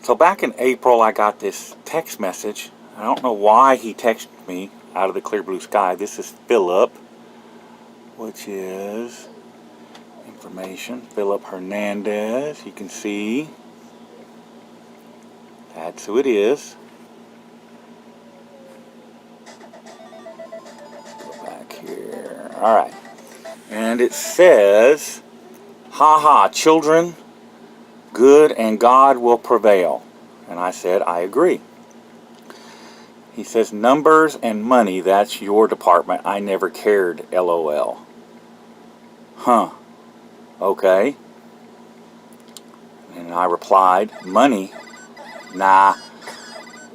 So back in April, I got this text message. I don't know why he texted me out of the clear blue sky. This is Philip, which is information. Philip Hernandez. You can see. That's who it is. Go back here. All right. And it says, "Ha, children, good and God will prevail." And I said, I agree. He says, "Numbers and money, that's your department. I never cared, LOL." Huh. Okay. And I replied, "Money? Nah.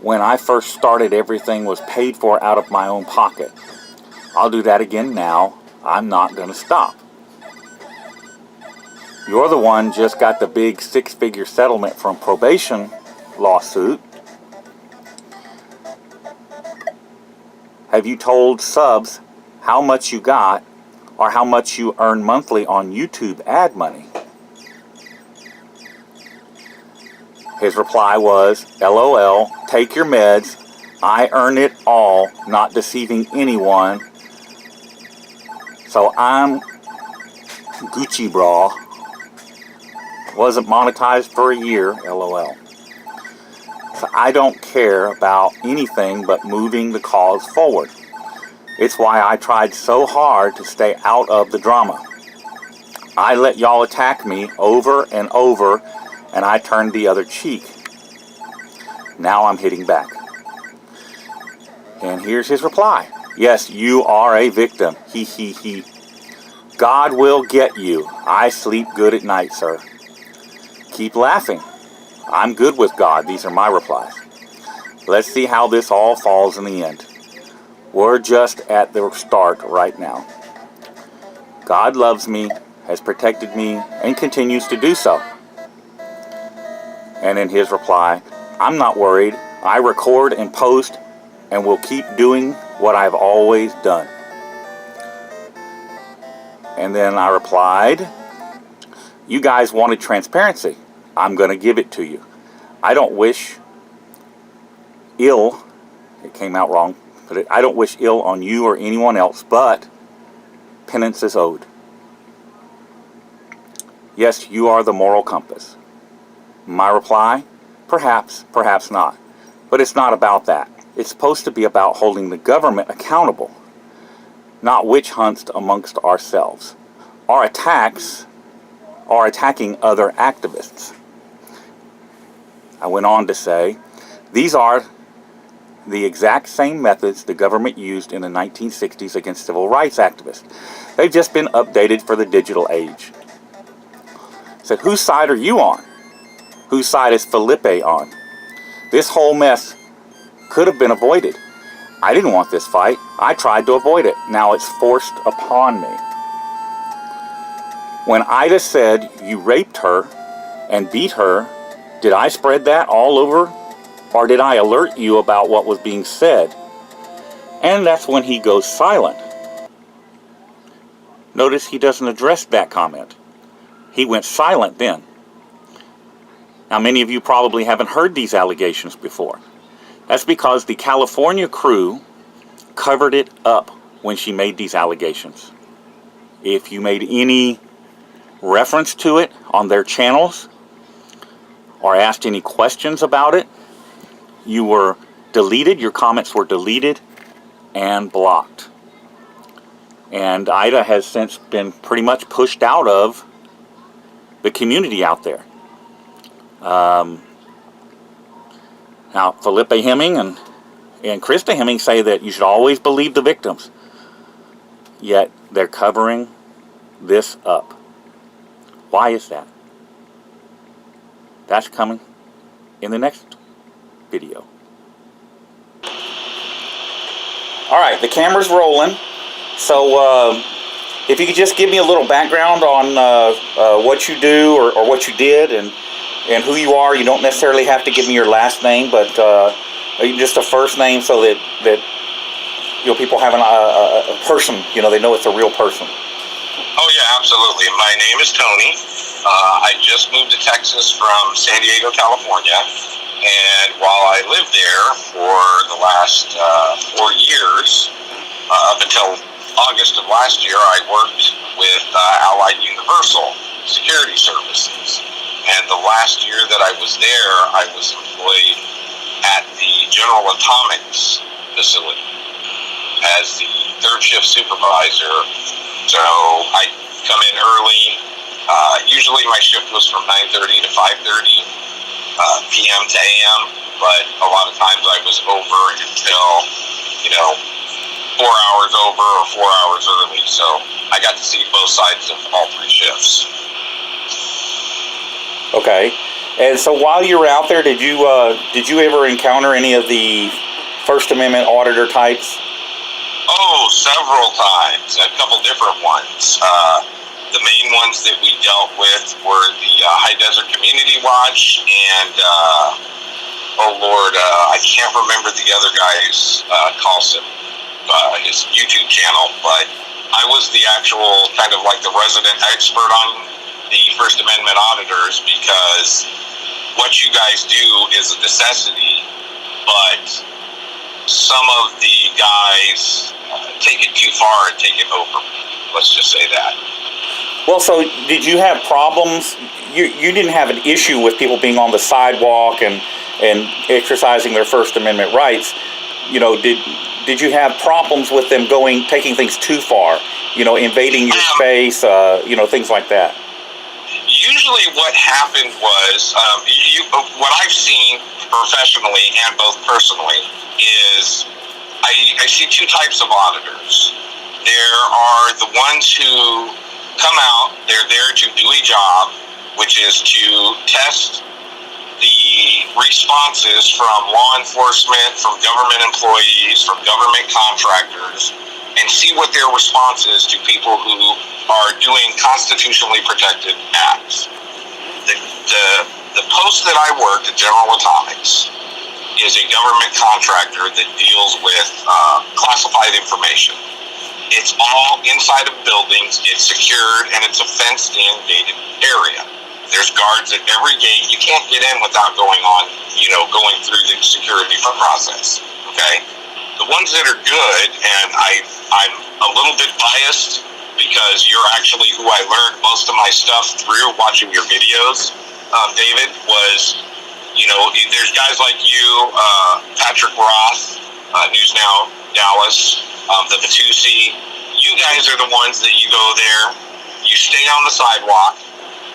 When I first started, everything was paid for out of my own pocket. I'll do that again now. I'm not going to stop. You're the one just got the big 6-figure settlement from probation lawsuit. Have you told subs how much you got or how much you earn monthly on YouTube ad money?" His reply was, "LOL, take your meds. I earn it all, not deceiving anyone. So I'm Gucci bra. Wasn't monetized for a year, LOL. So I don't care about anything but moving the cause forward. It's why I tried so hard to stay out of the drama. I let y'all attack me over and over, and I turned the other cheek. Now I'm hitting back." And here's his reply. "Yes, you are a victim. He. God will get you. I sleep good at night, sir. Keep laughing. I'm good with God." These are my replies. "Let's see how this all falls in the end. We're just at the start right now. God loves me, has protected me, and continues to do so." And in his reply, "I'm not worried. I record and post and will keep doing what I've always done." And then I replied, "You guys wanted transparency. I'm going to give it to you. I don't wish ill," it came out wrong, but I don't wish ill on you or anyone else, but penance is owed. Yes, you are the moral compass." My reply, "Perhaps, perhaps not. But it's not about that. It's supposed to be about holding the government accountable, not witch hunts amongst ourselves. Our attacks are attacking other activists." I went on to say, "These are the exact same methods the government used in the 1960s against civil rights activists. They've just been updated for the digital age." I said, "Whose side are you on? Whose side is Felipe on? This whole mess could have been avoided. I didn't want this fight. I tried to avoid it. Now it's forced upon me. When Ida said you raped her and beat her, did I spread that all over? Or did I alert you about what was being said?" And that's when he goes silent. Notice he doesn't address that comment. He went silent then. Now, many of you probably haven't heard these allegations before. That's because the California crew covered it up when she made these allegations. If you made any reference to it on their channels or asked any questions about it, you were deleted, your comments were deleted and blocked. And Ida has since been pretty much pushed out of the community out there. Now, Felipe Hemming and Krista Hemming say that you should always believe the victims. Yet, they're covering this up. Why is that? That's coming in the next video. Alright, the camera's rolling. So, if you could just give me a little background on what you do or what you did and who you are. You don't necessarily have to give me your last name, but just a first name so that people have a person, they know it's a real person. Oh yeah, absolutely. My name is Tony. I just moved to Texas from San Diego, California. And while I lived there for the last 4 years, up until August of last year, I worked with Allied Universal Security Services. And the last year that I was there, I was employed at the General Atomics facility as the third shift supervisor. So I come in early. Usually my shift was from 9:30 to 5:30 p.m. to a.m., but a lot of times I was over until, 4 hours over or 4 hours early. So I got to see both sides of all three shifts. Okay. And so while you were out there, did you ever encounter any of the First Amendment auditor types? Oh, several times. A couple different ones. The main ones that we dealt with were the High Desert Community Watch and, I can't remember the other guy's his YouTube channel, but I was the actual kind of like the resident expert on the First Amendment auditors, because what you guys do is a necessity, but some of the guys take it too far and take it over. Let's just say that. Well, so did you have problems? You didn't have an issue with people being on the sidewalk and exercising their First Amendment rights. Did you have problems with them taking things too far? Invading your space, things like that. Usually what happened was, what I've seen professionally and both personally is I see two types of auditors. There are the ones who come out, they're there to do a job, which is to test the responses from law enforcement, from government employees, from government contractors, and see what their response is to people who are doing constitutionally protected acts. The post that I worked at General Atomics is a government contractor that deals with classified information. It's all inside of buildings, it's secured, and it's a fenced-in gated area. There's guards at every gate. You can't get in without going through the security process, okay? The ones that are good, and I'm a little bit biased because you're actually who I learned most of my stuff through watching your videos, David, was, there's guys like you, Patrick Roth, News Now Dallas, the Vitusi. You guys are the ones that you go there, you stay on the sidewalk,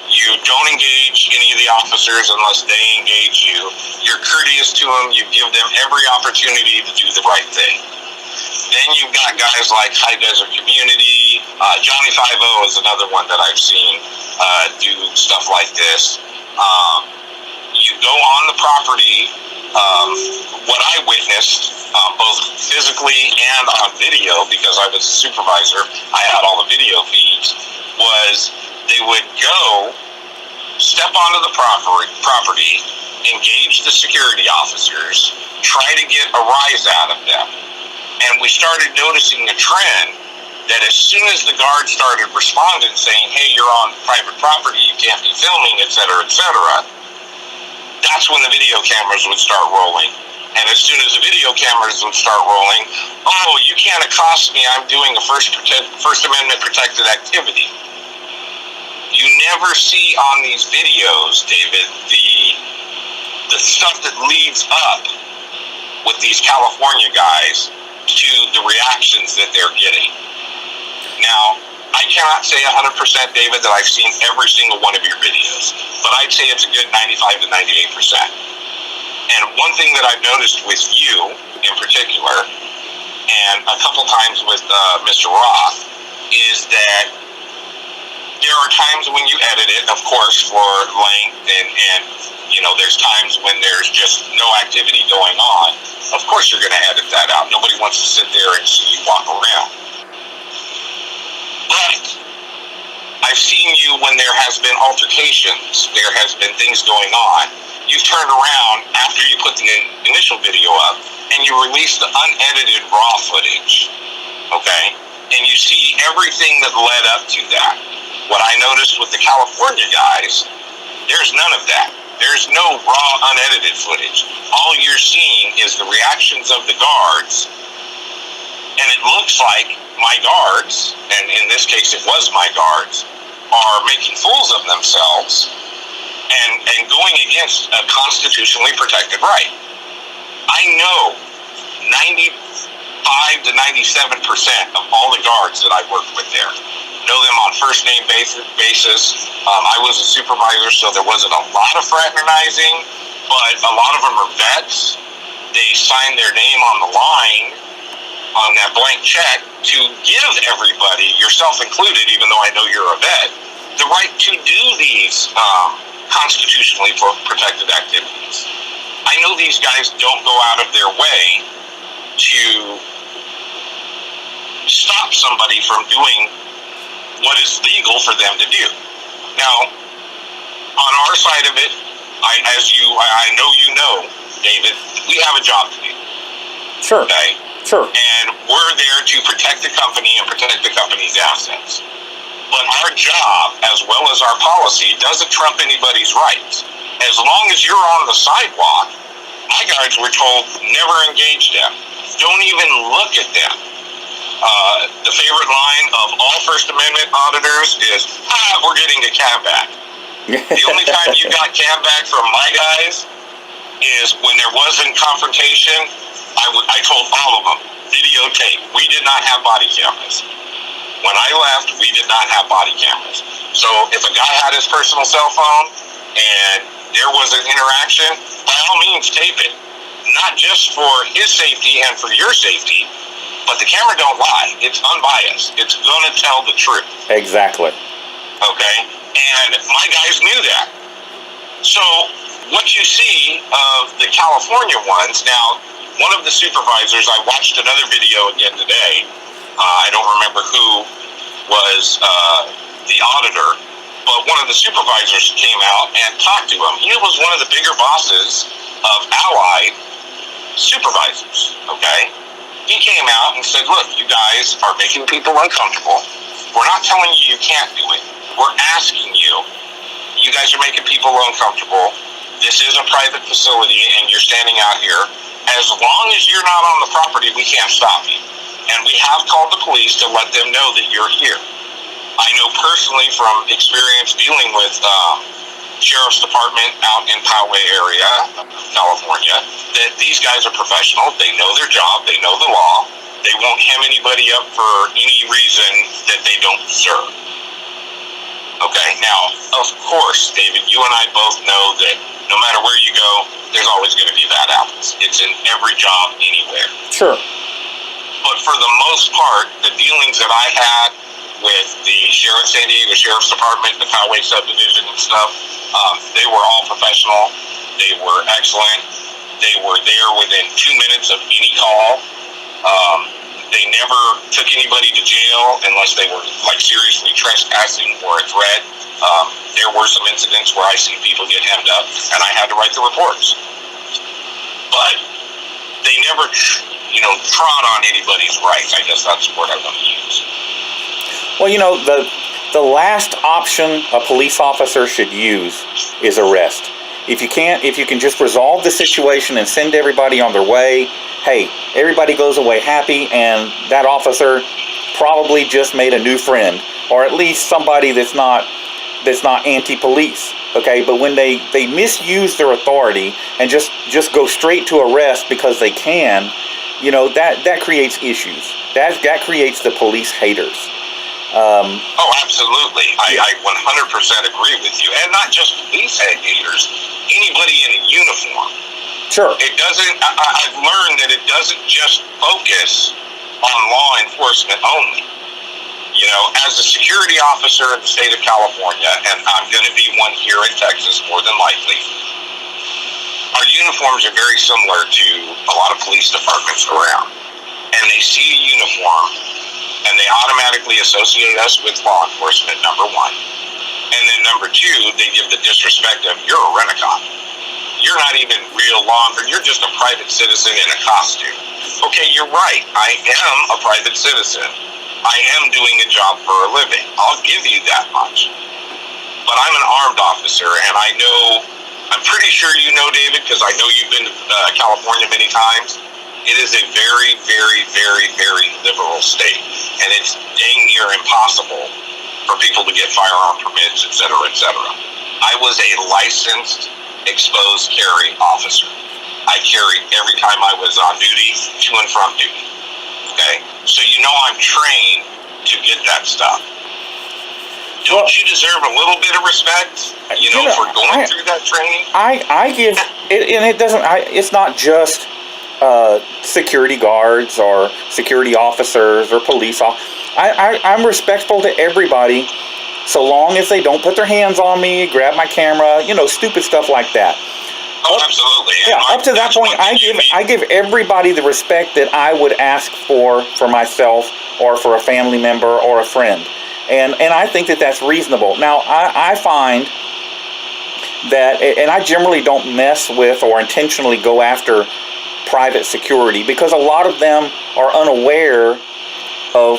you don't engage any of the officers unless they engage you. You're courteous to them. You give them every opportunity to do the right thing. Then you've got guys like High Desert Community. Johnny 5-0 is another one that I've seen do stuff like this. You go on the property. What I witnessed, both physically and on video, because I was a supervisor, I had all the video feeds, was they would go, step onto the property, engage the security officers, try to get a rise out of them. And we started noticing a trend that as soon as the guards started responding, saying, hey, you're on private property, you can't be filming, et cetera, that's when the video cameras would start rolling. And as soon as the video cameras would start rolling, oh, you can't accost me, I'm doing a First Amendment protected activity. You never see on these videos, David, the stuff that leads up with these California guys to the reactions that they're getting. Now, I cannot say 100%, David, that I've seen every single one of your videos, but I'd say it's a good 95 to 98%. And one thing that I've noticed with you in particular, and a couple times with Mr. Roth, is that there are times when you edit it, of course, for length, and there's times when there's just no activity going on. Of course you're going to edit that out. Nobody wants to sit there and see you walk around. But I've seen you when there has been altercations, there has been things going on. You've turned around after you put the initial video up, and you release the unedited raw footage, okay? And you see everything that led up to that. What I noticed with the California guys, there's none of that. There's no raw, unedited footage. All you're seeing is the reactions of the guards, and it looks like my guards, and in this case it was my guards, are making fools of themselves and going against a constitutionally protected right. I know 95 to 97% of all the guards that I worked with there. Know them on first name basis. I was a supervisor, so there wasn't a lot of fraternizing, but a lot of them are vets. They signed their name on the line on that blank check to give everybody, yourself included, even though I know you're a vet, the right to do these constitutionally protected activities. I know these guys don't go out of their way to stop somebody from doing what is legal for them to do. Now, on our side of it, I know you know, David, we have a job to do. Sure. Okay? Sure. And we're there to protect the company and protect the company's assets. But our job, as well as our policy, doesn't trump anybody's rights. As long as you're on the sidewalk, my guards were told, never engage them. Don't even look at them. The favorite line of all First Amendment auditors is, we're getting a cab back. The only time you got cab back from my guys is when there wasn't confrontation. I told all of them, videotape. We did not have body cameras. When I left, we did not have body cameras. So if a guy had his personal cell phone and there was an interaction, by all means, tape it. Not just for his safety and for your safety, but the camera don't lie. It's unbiased. It's going to tell the truth. Exactly. Okay? And my guys knew that. So what you see of the California ones, now, one of the supervisors, I watched another video again today. I don't remember who was the auditor, but one of the supervisors came out and talked to him. He was one of the bigger bosses of Allied supervisors, okay? He came out and said, look, you guys are making people uncomfortable. We're not telling you you can't do it. We're asking you. You guys are making people uncomfortable. This is a private facility, and you're standing out here. As long as you're not on the property, we can't stop you. And we have called the police to let them know that you're here. I know personally from experience dealing with Sheriff's Department out in Poway area, California, that these guys are professional. They know their job. They know the law. They won't hem anybody up for any reason that they don't deserve. Okay, now, of course, David, you and I both know that no matter where you go, there's always going to be bad apples. It's in every job anywhere. Sure. But for the most part, the dealings that I had with the San Diego Sheriff's Department, the Poway subdivision and stuff, they were all professional. They were excellent. They were there within 2 minutes of any call. They never took anybody to jail unless they were like seriously trespassing or a threat. There were some incidents where I see people get hemmed up, and I had to write the reports. But they never, trod on anybody's rights. I guess that's the word I want to use. Well, the last option a police officer should use is arrest. If you can just resolve the situation and send everybody on their way, hey, everybody goes away happy, and that officer probably just made a new friend, or at least somebody that's not anti-police. Okay, but when they misuse their authority and just go straight to arrest because they can, that creates issues. That creates the police haters. Oh, absolutely. I 100% agree with you. And not just police haters, anybody in a uniform. Sure. It doesn't, I've learned that it doesn't just focus on law enforcement only. As a security officer in the state of California, and I'm going to be one here in Texas more than likely, our uniforms are very similar to a lot of police departments around. And they see a uniform, and they automatically associate us with law enforcement, number one. And then number two, they give the disrespect of, you're a rent-a-cop. You're not even real law enforcement. You're just a private citizen in a costume. Okay, you're right. I am a private citizen. I am doing a job for a living. I'll give you that much. But I'm an armed officer, and I know I'm pretty sure you know, David, because I know you've been to California many times. It is a very, very, very, very liberal state, and it's dang near impossible for people to get firearm permits, et cetera, et cetera. I was a licensed exposed carry officer. I carried every time I was on duty, to and from duty. Okay? So you know I'm trained to get that stuff. Don't you deserve a little bit of respect, for going through that training? I give it, and it doesn't. It's not just security guards or security officers or police officers. I'm respectful to everybody, so long as they don't put their hands on me, grab my camera, stupid stuff like that. Oh, absolutely. Yeah, up to that point, I give everybody the respect that I would ask for myself or for a family member or a friend. And I think that that's reasonable. Now, I find that, and I generally don't mess with or intentionally go after private security, because a lot of them are unaware of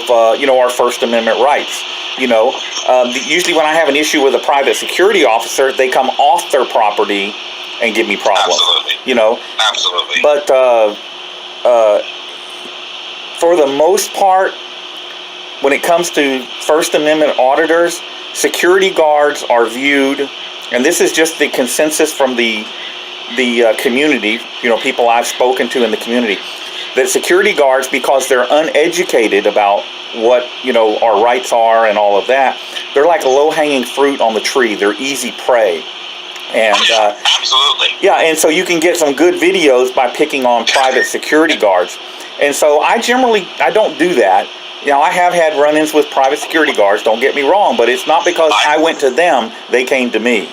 our First Amendment rights. Usually when I have an issue with a private security officer, they come off their property and give me problems. Absolutely. Absolutely. But for the most part, when it comes to First Amendment auditors, security guards are viewed, and this is just the consensus from the community, people I've spoken to in the community, that security guards, because they're uneducated about what, our rights are and all of that, they're like low-hanging fruit on the tree. They're easy prey. And absolutely. Yeah, and so you can get some good videos by picking on private security guards. And so I don't do that. I have had run-ins with private security guards, don't get me wrong, but it's not because I went to them, they came to me.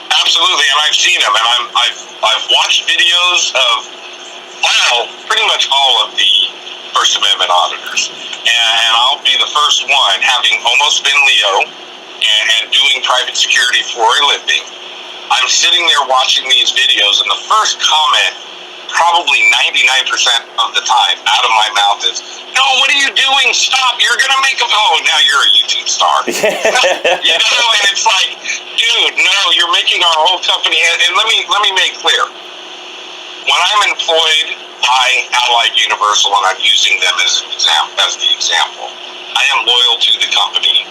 Absolutely, and I've seen them, and I've watched videos of pretty much all of the First Amendment auditors, and I'll be the first one, having almost been Leo and doing private security for a living. I'm sitting there watching these videos, and the first comment, probably 99% of the time, out of my mouth is, "No, what are you doing? Stop! You're gonna make now you're a YouTube star." And it's like, dude, no, you're making our whole company. And let me make clear, when I'm employed by Allied Universal, and I'm using them as the example, I am loyal to the company.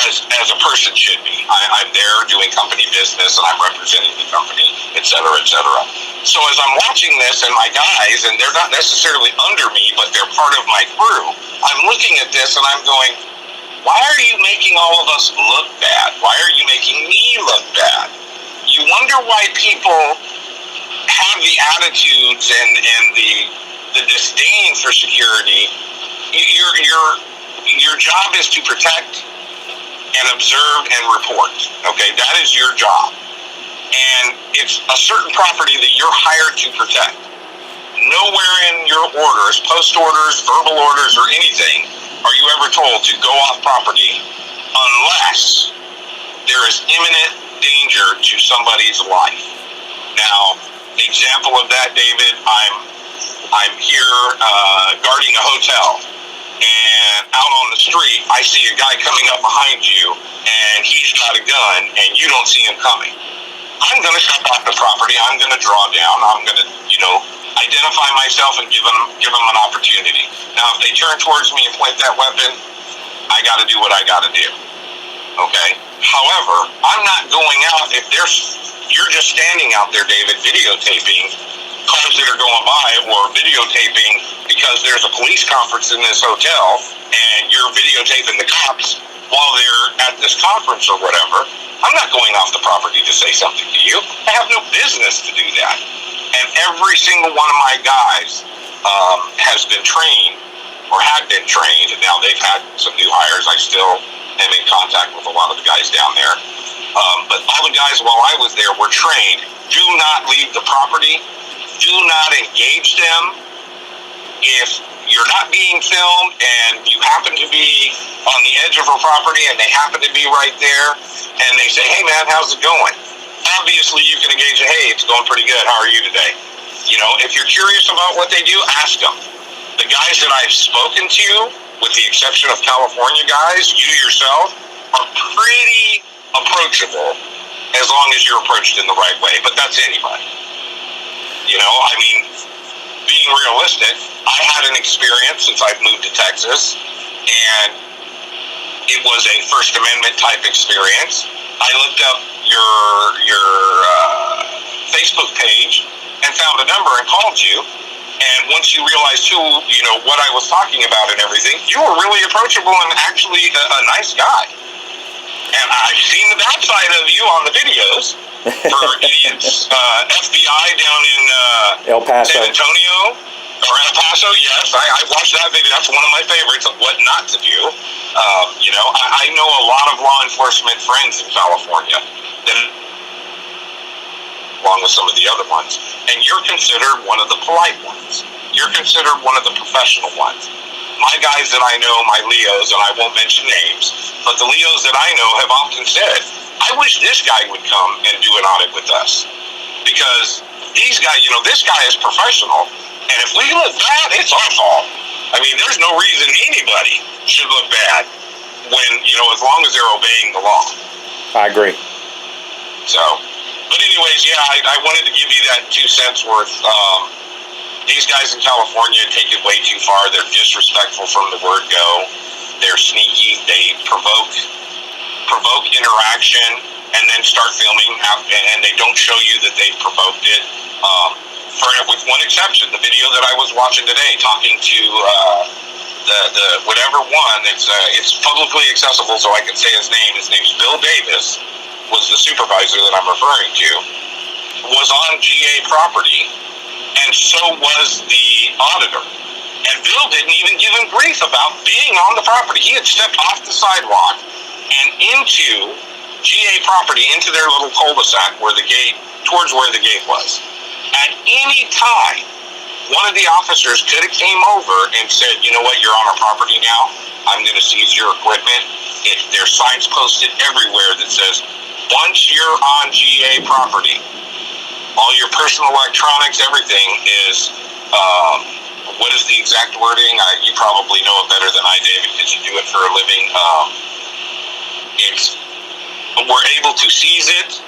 As a person should be. I'm there doing company business, and I'm representing the company, et cetera, et cetera. So as I'm watching this, and my guys, and they're not necessarily under me, but they're part of my crew, I'm looking at this and I'm going, why are you making all of us look bad? Why are you making me look bad? You wonder why people have the attitudes and the disdain for security. Your job is to protect and observe and report. Okay, that is your job. And it's a certain property that you're hired to protect. Nowhere in your orders, post orders, verbal orders, or anything, are you ever told to go off property unless there is imminent danger to somebody's life. Now, example of that, David, I'm here guarding a hotel. And out on the street, I see a guy coming up behind you, and he's got a gun, and you don't see him coming. I'm going to step off the property. I'm going to draw down. I'm going to, identify myself and give them an opportunity. Now, if they turn towards me and point that weapon, I got to do what I got to do. Okay? However, I'm not going out if you're just standing out there, David, videotaping cars that are going by, or videotaping because there's a police conference in this hotel and you're videotaping the cops while they're at this conference or whatever. I'm not going off the property to say something to you. I have no business to do that. And every single one of my guys has been trained or had been trained, and now they've had some new hires. I still am in contact with a lot of the guys down there. But all the guys while I was there were trained, do not leave the property. Do not engage them. If you're not being filmed and you happen to be on the edge of a property and they happen to be right there and they say, "Hey man, how's it going?" Obviously you can engage, "Hey, it's going pretty good. How are you today?" If you're curious about what they do, ask them. The guys that I've spoken to, with the exception of California guys, you yourself, are pretty approachable as long as you're approached in the right way. But that's anybody. You know, I mean, being realistic, I had an experience since I've moved to Texas, and it was a First Amendment type experience. I looked up your Facebook page and found a number and called you. And once you realized what I was talking about and everything, you were really approachable and actually a nice guy. And I've seen the bad side of you on the videos for idiots, FBI down in El Paso. San Antonio or El Paso. Yes, I watched that video. That's one of my favorites of what not to do. I know a lot of law enforcement friends in California, along with some of the other ones, and you're considered one of the polite ones. You're considered one of the professional ones. My guys that I know, my Leos, and I won't mention names, but the Leos that I know have often said, I wish this guy would come and do an audit with us. Because these guys, this guy is professional, and if we look bad, it's our fault. I mean, there's no reason anybody should look bad when, as long as they're obeying the law. I agree. So, but anyways, yeah, I wanted to give you that 2 cents worth. These guys in California take it way too far. They're disrespectful from the word go. They're sneaky. They provoke interaction and then start filming, and they don't show you that they provoked it. With one exception, the video that I was watching today, talking to the whatever one, it's publicly accessible, so I can say his name. His name's Bill Davis. Was the supervisor that I'm referring to, was on GA property, and so was the auditor. And Bill didn't even give him grief about being on the property. He had stepped off the sidewalk and into GA property, into their little cul-de-sac towards where the gate was. At any time, one of the officers could have came over and said, you know what, you're on our property now. I'm going to seize your equipment. There's signs posted everywhere that says, once you're on GA property, all your personal electronics, everything is, what is the exact wording? You probably know it better than I, David, because you do it for a living. We're able to seize it,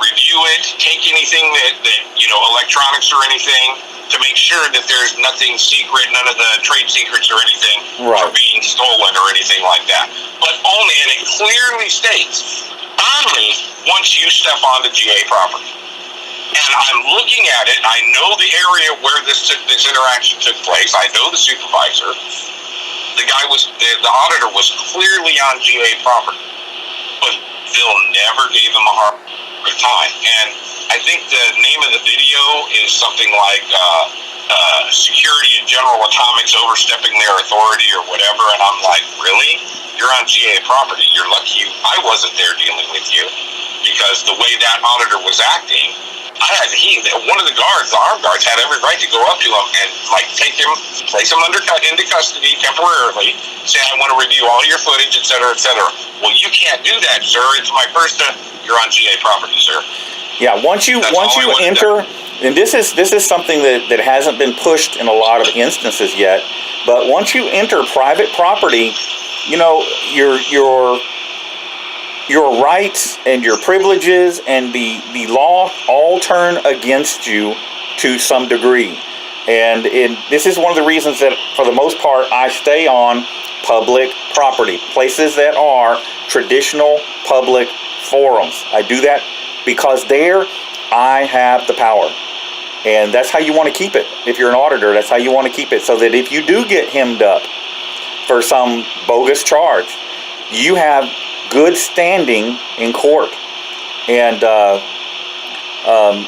review it, take anything that electronics or anything, to make sure that there's nothing secret, none of the trade secrets or anything are being stolen or anything like that. But only, and it clearly states, only once you step onto GA property. And I'm looking at it, I know the area where this interaction took place, I know the supervisor. The auditor was clearly on GA property, but Bill never gave him a hard time. And I think the name of the video is something like Security and General Atomics overstepping their authority or whatever, and I'm like, really? You're on GA property. You're lucky I wasn't there dealing with you, because the way that auditor was acting, one of the armed guards had every right to go up to him and take him, place him into custody temporarily, say, I want to review all your footage, et cetera, et cetera. Well, you can't do that, sir. It's my first time. You're on GA property, sir. Yeah, once you enter, and this is something that hasn't been pushed in a lot of instances yet, but once you enter private property, your rights and your privileges and the law all turn against you to some degree. And this is one of the reasons that, for the most part, I stay on public property, places that are traditional public forums. I do that because there I have the power. And that's how you want to keep it. If you're an auditor, that's how you want to keep it, so that if you do get hemmed up for some bogus charge, you have good standing in court. And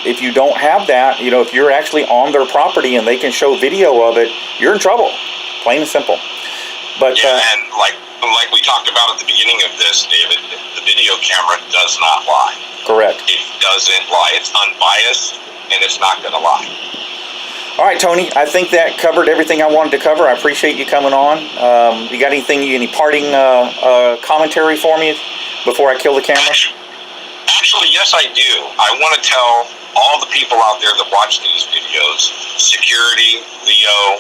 if you don't have that, if you're actually on their property and they can show video of it, you're in trouble, plain and simple. But and like we talked about at the beginning of this, David, the video camera does not lie. Correct. It doesn't lie. It's unbiased, and it's not going to lie. All right, Tony, I think that covered everything I wanted to cover. I appreciate you coming on. You got any parting commentary for me before I kill the camera? Actually, yes, I do. I want to tell all the people out there that watch these videos, security, Leo,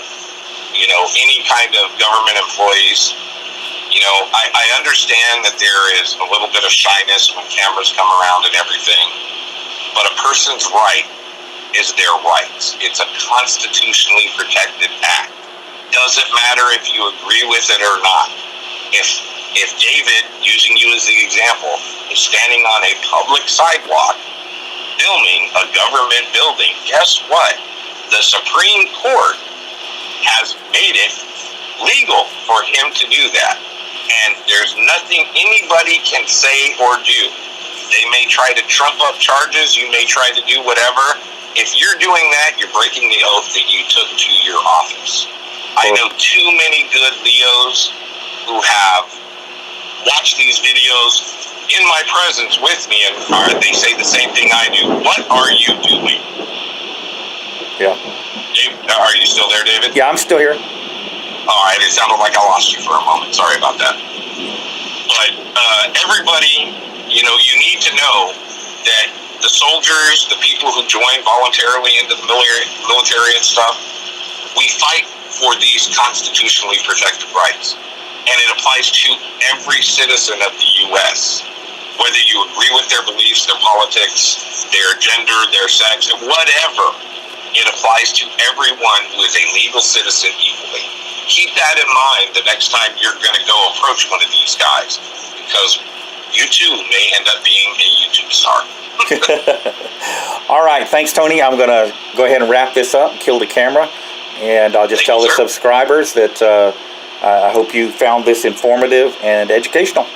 any kind of government employees, You know, I understand that there is a little bit of shyness when cameras come around and everything, but a person's right is their rights. It's a constitutionally protected act. Doesn't matter if you agree with it or not. If David, using you as the example, is standing on a public sidewalk filming a government building, guess what? The Supreme Court has made it legal for him to do that. And there's nothing anybody can say or do. They may try to trump up charges. You may try to do whatever. If you're doing that, you're breaking the oath that you took to your office. I know too many good Leos who have watched these videos in my presence with me, and they say the same thing I do. What are you doing? Yeah. Dave, are you still there, David? Yeah, I'm still here. All right, it sounded like I lost you for a moment. Sorry about that. But everybody, you know, you need to know that the soldiers, the people who join voluntarily into the military and stuff, we fight for these constitutionally protected rights. And it applies to every citizen of the U.S., whether you agree with their beliefs, their politics, their gender, their sex, whatever. It applies to everyone who is a legal citizen equally. Keep that in mind the next time you're going to go approach one of these guys, because you too may end up being a YouTube star. All right, thanks, Tony. I'm going to go ahead and wrap this up, kill the camera, and I'll just tell the subscribers that I hope you found this informative and educational.